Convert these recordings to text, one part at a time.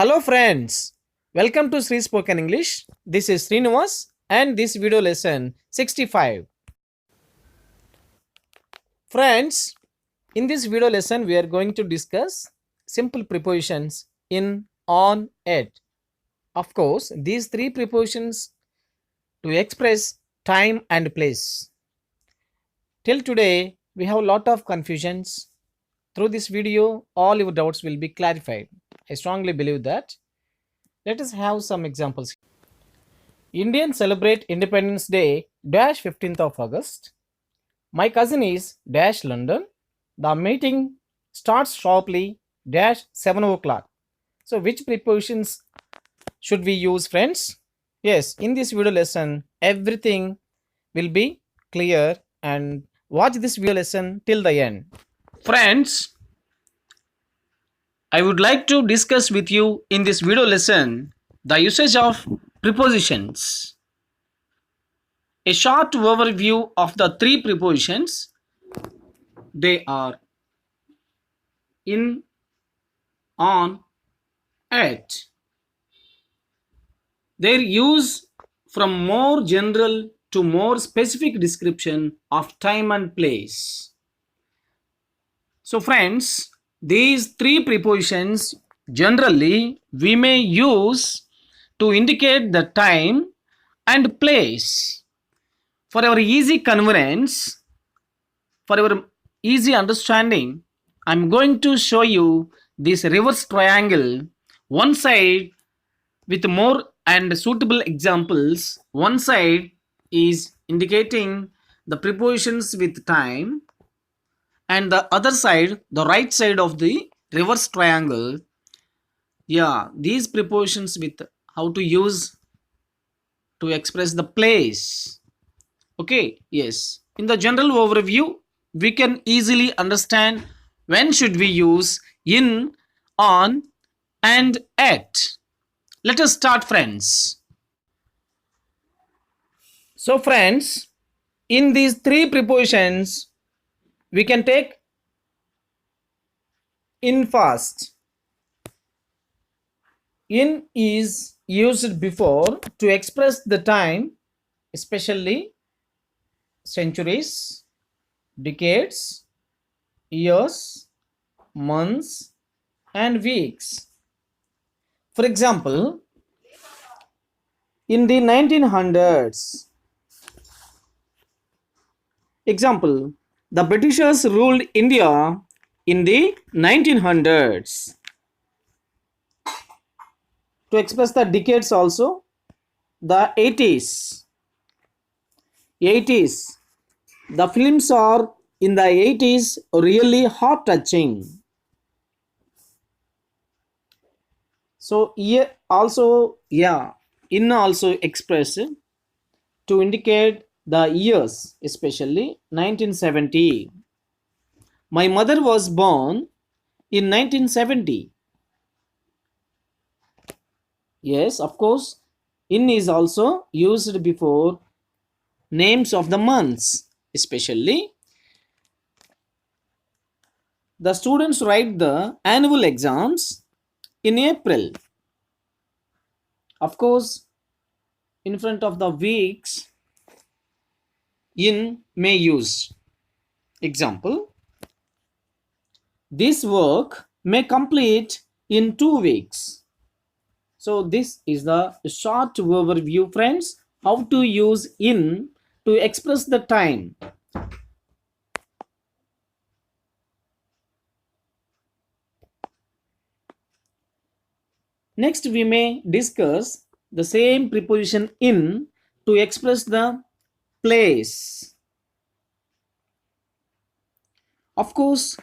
Hello friends, welcome to Sri Spoken English. This is Srinivas and this video lesson 65. Friends, in this video lesson we are going to discuss simple prepositions in, on, at. Of course, these three prepositions to express time and place. Till today we have a lot of confusions. Through this video all your doubts will be clarified. I strongly believe that. Let us have some examples. Indians celebrate Independence Day dash 15th of August. My cousin is dash London. The meeting starts sharply dash 7 o'clock. So which prepositions should we use, friends? Yes, in this video lesson everything will be clear, and watch this video lesson till the end. Friends, I would like to discuss with you in this video lesson the usage of prepositions. A short overview of the three prepositions. They are in, on, at. Their use from more general to more specific description of time and place. So friends, these three prepositions generally we may use to indicate the time and place. For our easy convenience, for our easy understanding, I am going to show you this reverse triangle. One side with more and suitable examples. One side is indicating the prepositions with time, and the other side, the right side of the reverse triangle, these prepositions with how to use to express the place. Okay, yes. In the general overview, we can easily understand when should we use in, on, and at. Let us start, friends. So friends, in these three prepositions, we can take in first. In is used before to express the time, especially centuries, decades, years, months, and weeks. For example, in the 1900s, example, the Britishers ruled India in the 1900s. To express the decades also, the 80s. 80s. The films are in the 80s really heart touching. So here also, in also express to indicate the years, especially 1970. My mother was born in 1970. Yes, of course, in is also used before names of the months, especially the students write the annual exams in April. Of course, in front of the weeks, in may use. Example, this work may complete in 2 weeks. So this is the short overview, friends, how to use in to express the time. Next, we may discuss the same preposition in to express the place. Of course,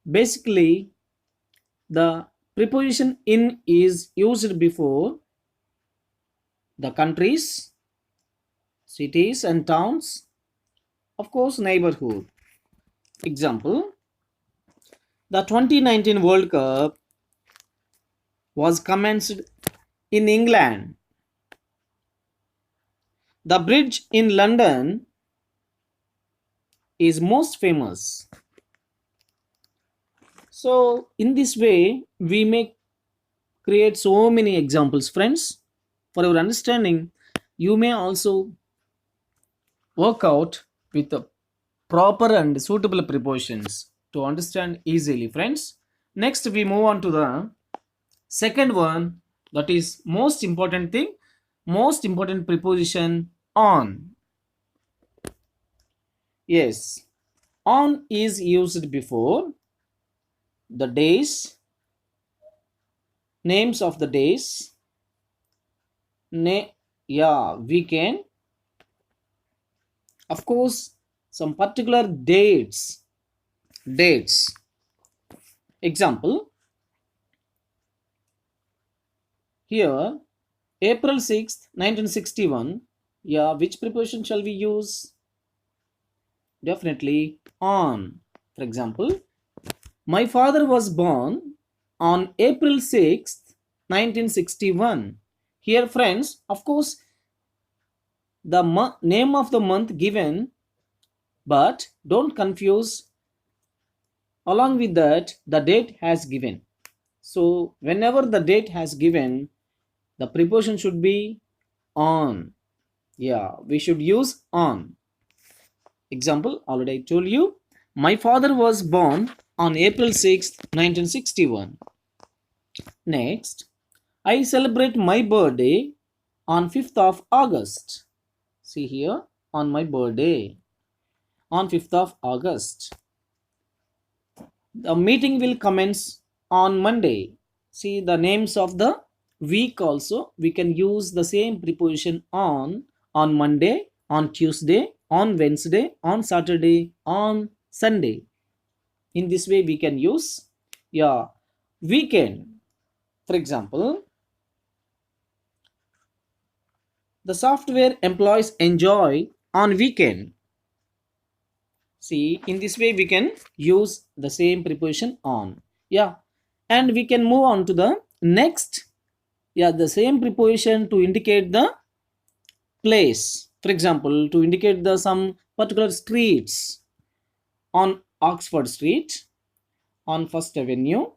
basically, the preposition in is used before the countries, cities, and towns. Of course, neighborhood. Example, the 2019 World Cup was commenced in England. The bridge in London is most famous. So in this way we may create so many examples, friends. For your understanding, you may also work out with the proper and suitable prepositions to understand easily, friends. Next, we move on to the second one, that is most important thing, most important preposition on. Yes, on is used before the days, names of the days, na- yeah, weekend, of course, some particular dates. Example, here, April 6th, 1961. Yeah, which preposition shall we use? Definitely on. For example, my father was born on April 6th, 1961. Here, friends, of course, the name of the month given, but don't confuse, along with that, the date has given. So, whenever the date has given, the preposition should be on. Yeah, we should use on. Example, already I told you. My father was born on April 6th, 1961. Next, I celebrate my birthday on 5th of August. See here, on my birthday on 5th of August. The meeting will commence on Monday. See the names of the week also. We can use the same preposition on Monday, on Tuesday, on Wednesday, on Saturday, on Sunday. In this way, we can use, yeah, weekend. For example, the software employees enjoy on weekend. See, in this way, we can use the same preposition on. Yeah, and we can move on to the next. Yeah, the same preposition to indicate the place. For example, to indicate the some particular streets, on Oxford Street, on First Avenue,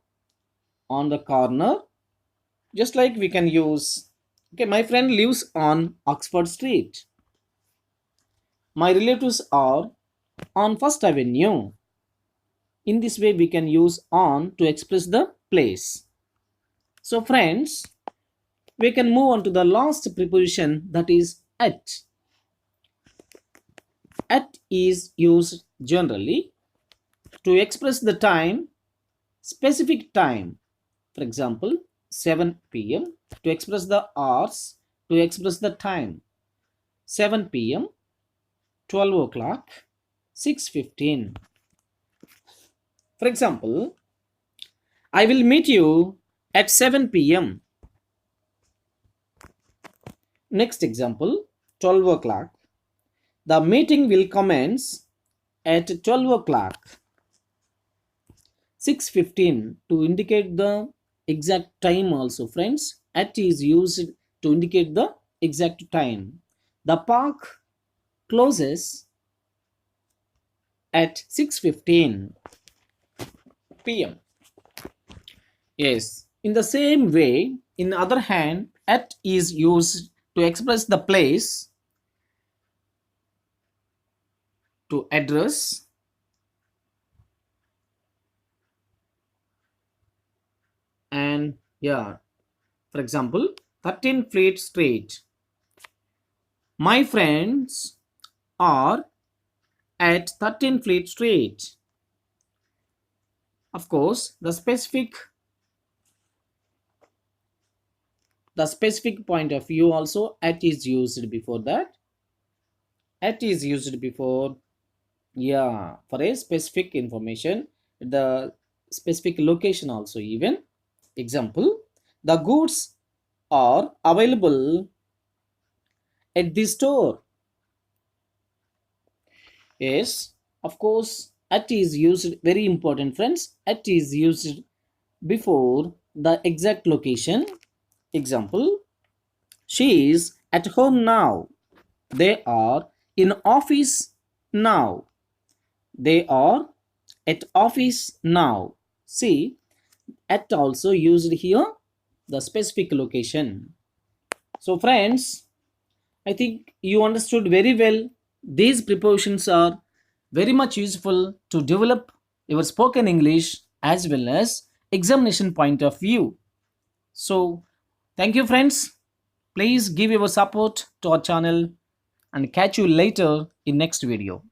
on the corner. Just like we can use, okay, my friend lives on Oxford Street. My relatives are on First Avenue. In this way, we can use on to express the place. So, friends, we can move on to the last preposition, that is at. At is used generally to express the time, specific time. For example, 7 p.m. to express the hours, to express the time. 7 p.m., 12 o'clock, 6:15. For example, I will meet you at 7 p.m. Next example, 12 o'clock. The meeting will commence at 12 o'clock. 6:15 to indicate the exact time also, friends. At is used to indicate the exact time. The park closes at 6:15 p.m. Yes, in the same way, in the other hand, at is used to express the place, to address, and yeah, for example, 13 Fleet Street. My friends are at 13 Fleet Street. Of course, the specific point of view also, at is used before that. At is used before, yeah, for a specific information, the specific location also even. Example, the goods are available at the store. Yes, of course, at is used, very important, friends. At is used before the exact location. Example, she is at home now. They are in office now. They are at office now. See, at also used here the specific location. So, friends, I think you understood very well. These prepositions are very much useful to develop your spoken English as well as examination point of view. So, thank you, friends. Please give your support to our channel and catch you later in next video.